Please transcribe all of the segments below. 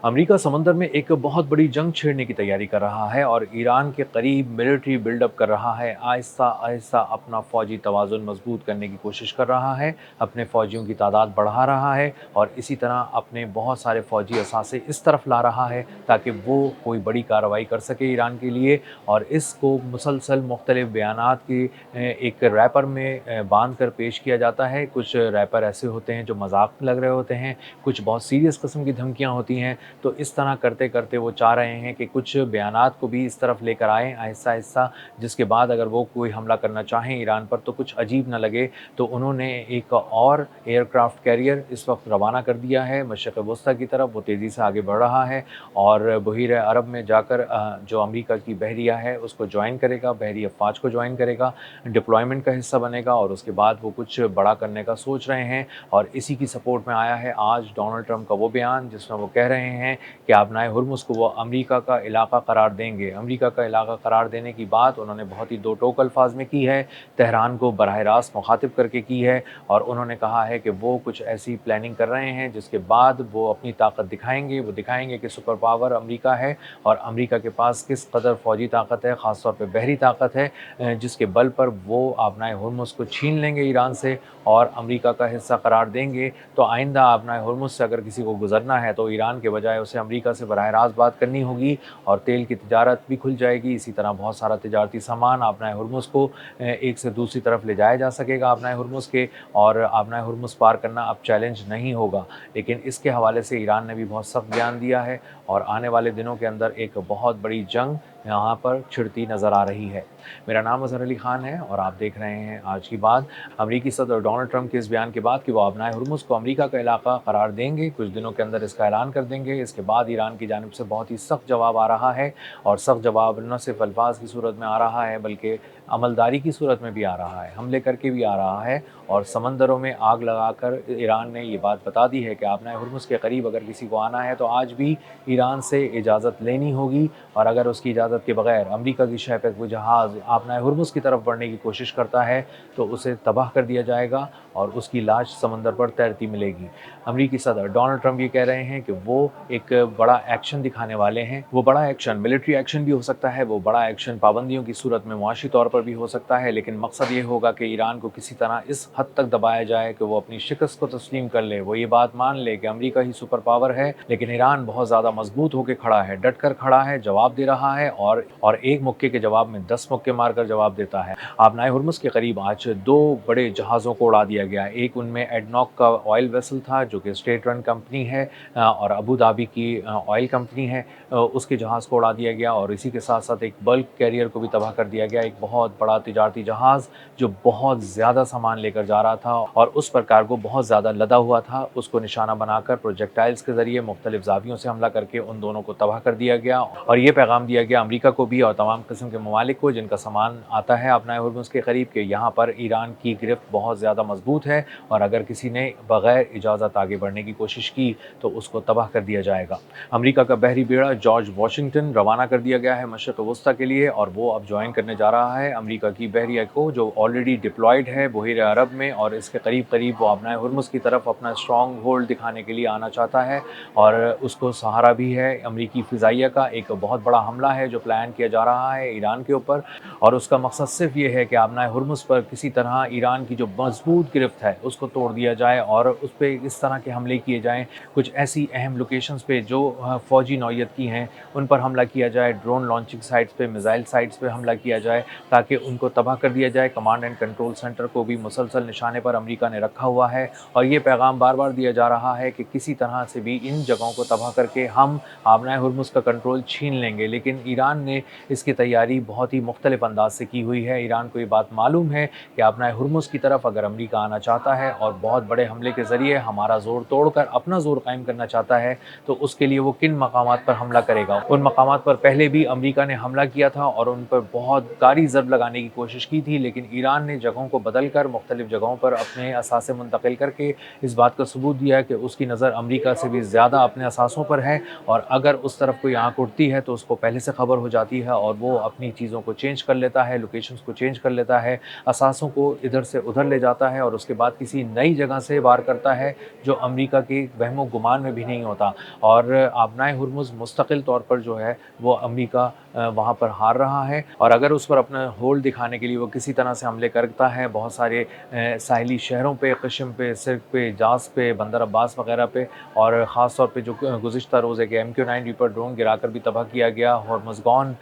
America समंदर में एक बहुत बड़ी जंग छेड़ने की तैयारी कर रहा है और ईरान के करीब मिलिट्री बिल्डअप कर रहा है। आहिस्ता-आहिस्ता अपना फ़ौजी तवाज़ुन मज़बूत करने की कोशिश कर रहा है, अपने फ़ौजियों की तादाद बढ़ा रहा है और इसी तरह अपने बहुत सारे फ़ौजी असासे इस तरफ ला रहा है ताकि वो कोई बड़ी कार्रवाई कर सके ईरान के लिए। और इसको मुसलसल मुख्तलिफ़ बयानात की एक रैपर में बाँध कर पेश किया जाता है। कुछ रैपर ऐसे होते हैं जो मज़ाक में लग रहे होते हैं, कुछ बहुत सीरियस किस्म की धमकियाँ होती हैं। तो इस तरह करते-करते वो चाह रहे हैं कि कुछ बयानात को भी इस तरफ लेकर आएँ आहिस्ता-आहिस्ता, जिसके बाद अगर वो कोई हमला करना चाहें ईरान पर तो कुछ अजीब ना लगे। तो उन्होंने एक और एयरक्राफ्ट कैरियर इस वक़्त रवाना कर दिया है मशरिक़ वुस्ता की तरफ, वो तेज़ी से आगे बढ़ रहा है और बहीर अरब में जाकर जो अमेरिका की बहरिया है उसको जॉइन करेगा, बहरी अफ़वाज को जॉइन करेगा, डिप्लॉयमेंट का हिस्सा बनेगा और उसके बाद वो कुछ बड़ा करने का सोच रहे हैं। और इसी की सपोर्ट में आया है आज डोनाल्ड ट्रंप का वो बयान जिसमें वो कह रहे हैं कि आबनाए हुर्मुज़ को वो अमेरिका का इलाका करार देंगे। अमेरिका का इलाका करार देने की बात उन्होंने बहुत ही दो टोक अल्फाज में की है, तेहरान को बराह रास्त मुखातिब करके की है और उन्होंने कहा है कि वो कुछ ऐसी प्लानिंग कर रहे हैं जिसके बाद वो अपनी ताकत दिखाएँगे। वो दिखाएँगे कि सुपर पावर अमेरिका है और अमेरिका के पास किस कदर फ़ौजी ताकत है, ख़ास तौर पे बहरी ताकत है, जिसके बल पर वो आबनाए हुर्मुज़ को छीन लेंगे ईरान से और अमेरिका का हिस्सा करार देंगे। तो आइंदा आबनाए हुर्मुज़ से अगर किसी को गुज़रना है तो ईरान के बजाय उसे अमेरिका से बराह रास्त बात करनी होगी और तेल की तिजारत भी खुल जाएगी। इसी तरह बहुत सारा तिजारती सामान आबनाए हुर्मुज़ को एक से दूसरी तरफ ले जाया जा सकेगा आबनाए हुर्मुज़ के और आबनाए हुर्मुज़ पार करना अब चैलेंज नहीं होगा। लेकिन इसके हवाले से ईरान ने भी बहुत सख्त बयान दिया है और आने वाले दिनों के अंदर एक बहुत बड़ी जंग यहाँ पर छिड़ती नज़र आ रही है। मेरा नाम अज़हर अली ख़ान है और आप देख रहे हैं आज की बात। अमेरिकी सदर डोनाल्ड ट्रंप के इस बयान के बाद कि वो आबनाए हुर्मुज़ को अमेरिका का इलाका करार देंगे, कुछ दिनों के अंदर इसका ऐलान कर देंगे। इसके बाद ईरान की जानिब से बहुत ही सख्त जवाब आ रहा है और सख्त जवाब न सिर्फ अल्फाज की सूरत में आ रहा है बल्कि अमलदारी की सूरत में भी आ रहा है, हमले करके भी आ रहा है। और समंदरों में आग लगाकर ईरान ने ये बात बता दी है कि आबनाए हुर्मुज़ के करीब अगर किसी को आना है तो आज भी ईरान से इजाज़त लेनी होगी और अगर उसकी इजाज़त के बगैर अमेरिका की शह पे कोई जहाज़ आबनाए हुर्मुज़ की तरफ बढ़ने की कोशिश करता है तो उसे तबाह कर दिया जाएगा और उसकी लाश समंदर पर तैरती मिलेगी। अमेरिकी सदर डोनाल्ड ट्रंप ये कह रहे हैं कि वो एक बड़ा एक्शन दिखाने वाले हैं। वो बड़ा एक्शन मिलिट्री एक्शन भी हो सकता है, वो बड़ा एक्शन पाबंदियों की सूरत में मुआशी तौर पर भी हो सकता है, लेकिन मकसद ये होगा कि ईरान को किसी तरह इस हद तक दबाया जाए कि वो अपनी शिकस्त को तस्लीम कर ले, वो ये बात मान ले कि अमेरिका ही सुपर पावर है, लेकिन ईरान बहुत ज़्यादा मजबूत होकर खड़ा है, डट कर खड़ा है, जवाब दे रहा है और एक मुक्के के जवाब में 10 मुक्के मारकर जवाब देता है। आबनाए हुर्मुज़ के करीब आज 2 बड़े जहाज़ों को उड़ा दिया गया। एक उनमें एडनॉक का ऑयल वेसल था जो कि स्टेट रन कंपनी है और अबू धाबी की ऑयल कंपनी है, उसके जहाज़ को उड़ा दिया गया और इसी के साथ-साथ एक बल्क कैरियर को भी तबाह कर दिया गया। एक बहुत बड़ा तिजारती जहाज़ जो बहुत ज़्यादा सामान लेकर जा रहा था और उस पर कार्गो बहुत ज़्यादा लदा हुआ था, उसको निशाना बनाकर प्रोजेक्टाइल्स के ज़रिए मुख्तलिफ ज़ावियों से हमला करके उन दोनों को तबाह कर दिया गया। और ये पैगाम दिया गया अमेरिका को भी और तमाम किस्म के ममालिक को जिनका सामान आता है आबनाए हुर्मुज़ के करीब के यहाँ पर ईरान की गिरफ्त बहुत ज़्यादा मजबूत है और अगर किसी ने बगैर इजाज़त आगे बढ़ने की कोशिश की तो उसको तबाह कर दिया जाएगा। अमेरिका का बहरी बेड़ा जॉर्ज वाशिंगटन रवाना कर दिया गया है मशरिक़ वुस्ता के लिए और वो अब ज्वाइन करने जा रहा है अमेरिका की बहरिया को जो ऑलरेडी डिप्लॉयड है बहीर अरब में और इसके करीब-करीब वो आबनाए हुर्मुज़ की तरफ अपना स्ट्रॉन्ग होल्ड दिखाने के लिए आना चाहता है और उसको सहारा भी है अमेरिकी फ़िज़ाइया का। एक बहुत बड़ा हमला है जो प्लान किया जा रहा है ईरान के ऊपर और उसका मकसद सिर्फ ये है कि आबनाए हुर्मुज़ पर किसी तरह ईरान की जो मजबूत गिरफ्त है उसको तोड़ दिया जाए और उस पे इस तरह के हमले किए जाएँ, कुछ ऐसी अहम लोकेशंस पे जो फ़ौजी नौइयत की हैं उन पर हमला किया जाए, ड्रोन लॉन्चिंग साइट्स पे, मिसाइल साइट्स पे हमला किया जाए ताकि उनको तबाह कर दिया जाए। कमांड एंड कंट्रोल सेंटर को भी मुसलसल निशाने पर अमेरिका ने रखा हुआ है और ये पैगाम बार-बार दिया जा रहा है कि किसी तरह से भी इन जगहों को तबाह करके हम आबनाए हुर्मुज़ का कंट्रोल छीन लेंगे। लेकिन ईरान ने इसकी तैयारी बहुत ही मुख्तलिफ अंदाज से की हुई है। ईरान को ये बात मालूम है कि आबनाए हुर्मुज़ की तरफ अगर अमेरिका आना चाहता है और बहुत बड़े हमले के ज़रिए हमारा ज़ोर तोड़कर अपना ज़ोर कायम करना चाहता है तो उसके लिए वो किन मकामात पर हमला करेगा। उन मकामात पर पहले भी अमेरिका ने हमला किया था और उन पर बहुत कारी ज़रबा जब लगाने की कोशिश की थी, लेकिन ईरान ने जगहों को बदल कर मुख्तलिफ़ जगहों पर अपने असासे मुंतकिल करके इस बात का सबूत दिया कि उसकी नज़र अमेरिका से भी ज़्यादा अपने असासों पर है, और अगर उस तरफ कोई आँख उठती है तो उसको पहले से खबर हो जाती है और वो अपनी चीज़ों को चेंज कर लेता है, लोकेशंस को चेंज कर लेता है, असासों को इधर से उधर ले जाता है और उसके बाद किसी नई जगह से वार करता है जो अमेरिका के वहमो-गुमान में भी नहीं होता। और आबनाए हुर्मुज़ मुस्तकिल तौर पर जो है वो अमेरिका वहाँ पर हार रहा है, और अगर उस पर अपना होल्ड दिखाने के लिए वो किसी तरह से हमले करता है बहुत सारे साहिली शहरों पे, क़िश्म पे, सिर्क पे, जास पे, बंदर अब्बास वगैरह पे, और ख़ास तौर पे जो गुज़िश्ता रोज़ एक MQ-9 रीपर ड्रोन गिराकर भी तबाह किया गया होर्मुज़गान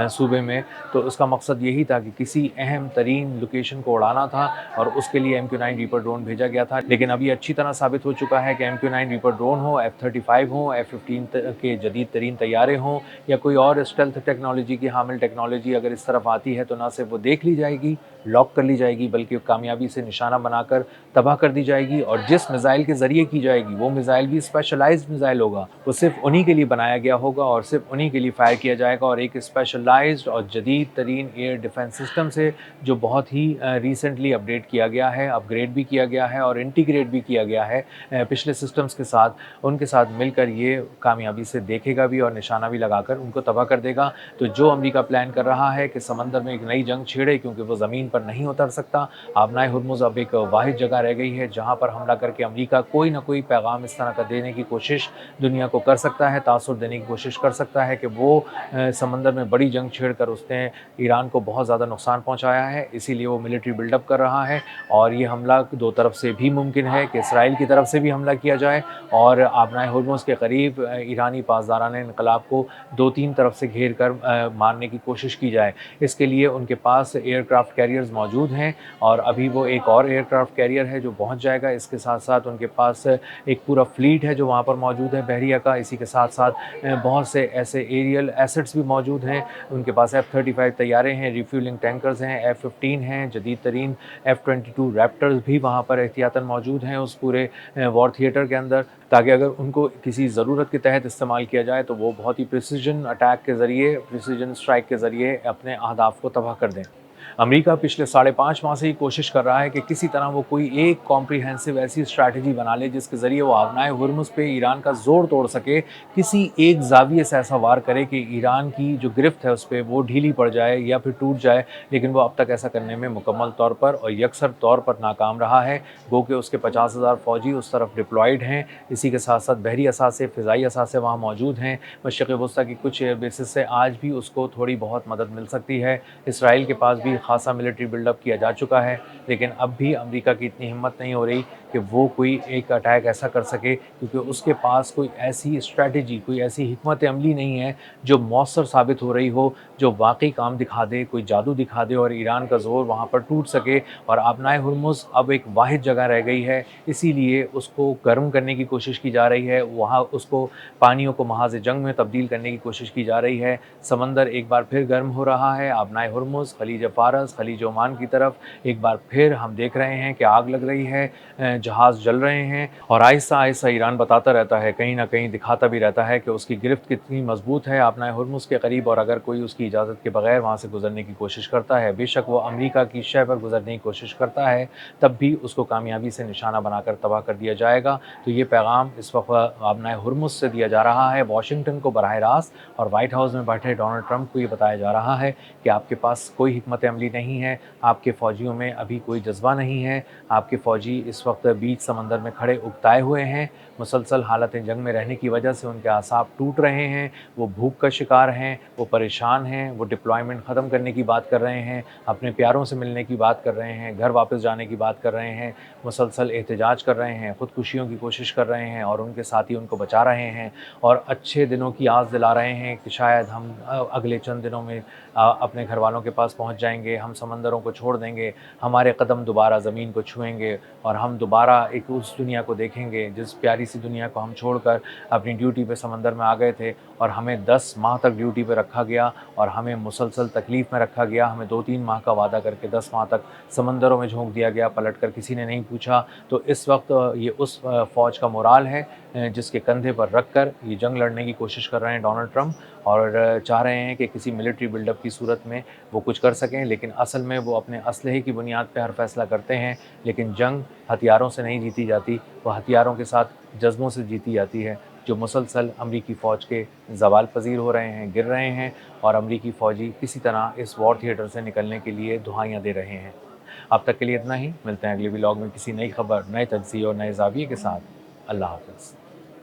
सूबे में, तो उसका मकसद यही था कि किसी अहम तरीन लोकेशन को उड़ाना था और उसके लिए MQ-9 रीपर ड्रोन भेजा गया था। लेकिन अब ये अच्छी तरह साबित हो चुका है कि MQ-9 रीपर ड्रोन हो, F-35 हो, F-15 के जदीद तरीन तैयारे हों या कोई और स्टेल्थ टेक्नोलॉजी की हामिल टेक्नोलॉजी अगर इस तरफ आती है तो ना सिर्फ वो देख ली जाएगी, लॉक कर ली जाएगी, बल्कि कामयाबी से निशाना बनाकर तबाह कर दी जाएगी। और जिस मिसाइल के ज़रिए की जाएगी वो मिसाइल भी स्पेशलाइज्ड मिसाइल होगा, वो सिर्फ उन्हीं के लिए बनाया गया होगा और सिर्फ उन्हीं के लिए फायर किया जाएगा, और एक स्पेशलाइज्ड और जदीद तरीन एयर डिफेंस सिस्टम से जो बहुत ही रिसेंटली अपडेट किया गया है, अपग्रेड भी किया गया है और इंटीग्रेट भी किया गया है पिछले सिस्टम्स के साथ, उनके साथ मिलकर ये कामयाबी से देखेगा भी और निशाना भी लगाकर उनको तबाह कर देगा। तो जो अमेरिका प्लान कर रहा है कि समंदर में एक नई जंग छेड़े क्योंकि वो ज़मीन पर नहीं उतर सकता, आबनाए हुर्मुज़ अब एक वाहिद जगह रह गई है जहाँ पर हमला करके अमेरिका कोई ना कोई पैगाम इस तरह का देने की कोशिश दुनिया को कर सकता है, तासुर देने की कोशिश कर सकता है कि वो समंदर में बड़ी जंग छेड़कर उसने ईरान को बहुत ज़्यादा नुकसान पहुँचाया है, इसीलिए वो मिलिट्री बिल्डअप कर रहा है। और ये हमला दो तरफ से भी मुमकिन है कि इसराइल की तरफ से भी हमला किया जाए और आबनाए हुर्मुज़ के करीब ईरानी पासदाराने इनकलाब को 2-3 तरफ से घेर कर मारने की कोशिश की जाए। इसके लिए उनके पास एयरक्राफ्ट कैरियर्स मौजूद हैं और अभी वो एक और एयरक्राफ्ट कैरियर है जो पहुंच जाएगा। इसके साथ-साथ उनके पास एक पूरा फ्लीट है जो वहाँ पर मौजूद है बहरिया का। इसी के साथ-साथ बहुत से ऐसे एरियल एसेट्स भी मौजूद हैं। उनके पास F-35 तैयारे हैं, रिफ्यूलिंग टैंकर्स हैं, F-15 हैं, जदीद तरीन F-22 रैप्टर्स भी वहाँ पर एहतियातन मौजूद हैं उस पूरे वॉर थिएटर के अंदर, ताकि अगर उनको किसी ज़रूरत के तहत इस्तेमाल किया जाए तो वो बहुत ही प्रिसिजन अटैक के ज़रिए, प्रिसिजन स्ट्राइक के ज़रिए अपने अहदाफ को तबाह कर दें। अमेरिका पिछले 5.5 माह से ही कोशिश कर रहा है कि किसी तरह वो कोई एक कॉम्प्रिहेंसिव ऐसी स्ट्रैटेजी बना ले जिसके ज़रिए वो आबनाए हुर्मुज़ पे ईरान का ज़ोर तोड़ सके, किसी एक ज़ाविये से ऐसा वार करे कि ईरान की जो गिरफ्त है उस पे वो ढीली पड़ जाए या फिर टूट जाए। लेकिन वो अब तक ऐसा करने में मुकम्मल तौर पर और यकसर तौर पर नाकाम रहा है। गो कि उसके 50,000 फ़ौजी उस तरफ डिप्लॉयड हैं। इसी के साथ साथ बहरी असासे, फ़िज़ाई असासे वहाँ मौजूद हैं। मशरिक़ वस्ता की कुछ एयर बेसिस से आज भी उसको थोड़ी बहुत मदद मिल सकती है। इसराइल के पास भी खासा मिलिट्री बिल्डअप किया जा चुका है, लेकिन अब भी अमेरिका की इतनी हिम्मत नहीं हो रही कि वो कोई एक अटैक ऐसा कर सके, क्योंकि उसके पास कोई ऐसी स्ट्रैटेजी, कोई ऐसी हिकमत अमली नहीं है जो मौसर साबित हो रही हो, जो वाकई काम दिखा दे, कोई जादू दिखा दे और ईरान का ज़ोर वहाँ पर टूट सके। और आबनाए हुर्मुज़ अब एक वाहिद जगह रह गई है, इसीलिए उसको गर्म करने की कोशिश की जा रही है, वहाँ उसको पानियों को महाज़ जंग में तब्दील करने की कोशिश की जा रही है। समंदर एक बार फिर गर्म हो रहा है। आबनाए हुर्मुज़, खलीज फ़ारस, खलीज ओमान की तरफ एक बार फिर हम देख रहे हैं कि आग लग रही है, जहाज़ जल रहे हैं और आहिस्ता-आहिस्ता ईरान बताता रहता है, कहीं न कहीं दिखाता भी रहता है कि उसकी गिरफ्त कितनी मज़बूत है आबनाए हुर्मुज़ के करीब। और अगर कोई उसकी इजाज़त के बगैर वहाँ से गुज़रने की कोशिश करता है, बेशक वो अमेरिका की शह पर गुज़रने की कोशिश करता है, तब भी उसको कामयाबी से निशाना बनाकर तबाह कर दिया जाएगा। तो ये पैगाम इस वक़्त आबनाए हुर्मुज़ से दिया जा रहा है वाशिंगटन को बराह रास्त, और वाइट हाउस में बैठे डोनाल्ड ट्रंप को ये बताया जा रहा है कि आपके पास कोई हिकमत अमली नहीं है, आपके फ़ौजियों में अभी कोई जज्बा नहीं है, आपके फ़ौजी इस वक्त बीच समंदर में खड़े उकताए हुए हैं, मुसलसल हालत जंग में रहने की वजह से उनके आसाब टूट रहे हैं, वो भूख का शिकार हैं, वो परेशान हैं, वो डिप्लॉयमेंट ख़त्म करने की बात कर रहे हैं, अपने प्यारों से मिलने की बात कर रहे हैं, घर वापस जाने की बात कर रहे हैं, मुसलसल एहतजाज कर रहे हैं, ख़ुदकुशियों की कोशिश कर रहे हैं और उनके साथी उनको बचा रहे हैं और अच्छे दिनों की आस दिला रहे हैं कि शायद हम अगले चंद दिनों में अपने घर वालों के पास पहुंच जाएंगे, हम समंदरों को छोड़ देंगे, हमारे कदम दोबारा ज़मीन को छुएंगे और हम दोबारा एक उस दुनिया को देखेंगे जिस प्यारी सी दुनिया को हम छोड़कर अपनी ड्यूटी पे समंदर में आ गए थे और हमें 10 माह तक ड्यूटी पे रखा गया और हमें मुसलसल तकलीफ़ में रखा गया, हमें 2-3 माह का वादा करके 10 माह तक समंदरों में झोंक दिया गया, पलट कर किसी ने नहीं पूछा। तो इस वक्त ये उस फ़ौज का मोराल है जिसके कंधे पर रख कर ये जंग लड़ने की कोशिश कर रहे हैं डोनाल्ड ट्रंप और चाह रहे हैं कि किसी मिलिट्री बिल्डअप की सूरत में वो कुछ कर सकें, लेकिन असल में वो अपने असलहे की बुनियाद पे हर फैसला करते हैं। लेकिन जंग हथियारों से नहीं जीती जाती, वो हथियारों के साथ जज़्बों से जीती जाती है, जो मुसलसल अमरीकी फ़ौज के ज़वाल पज़ीर हो रहे हैं, गिर रहे हैं और अमरीकी फ़ौजी किसी तरह इस वॉर थिएटर से निकलने के लिए दुहाइयाँ दे रहे हैं। अब तक के लिए इतना ही, मिलते हैं अगले व्लॉग में किसी नई खबर, नए तज्ज़िये और नए ज़ाविये के साथ। अल्लाह हाफ़िज़।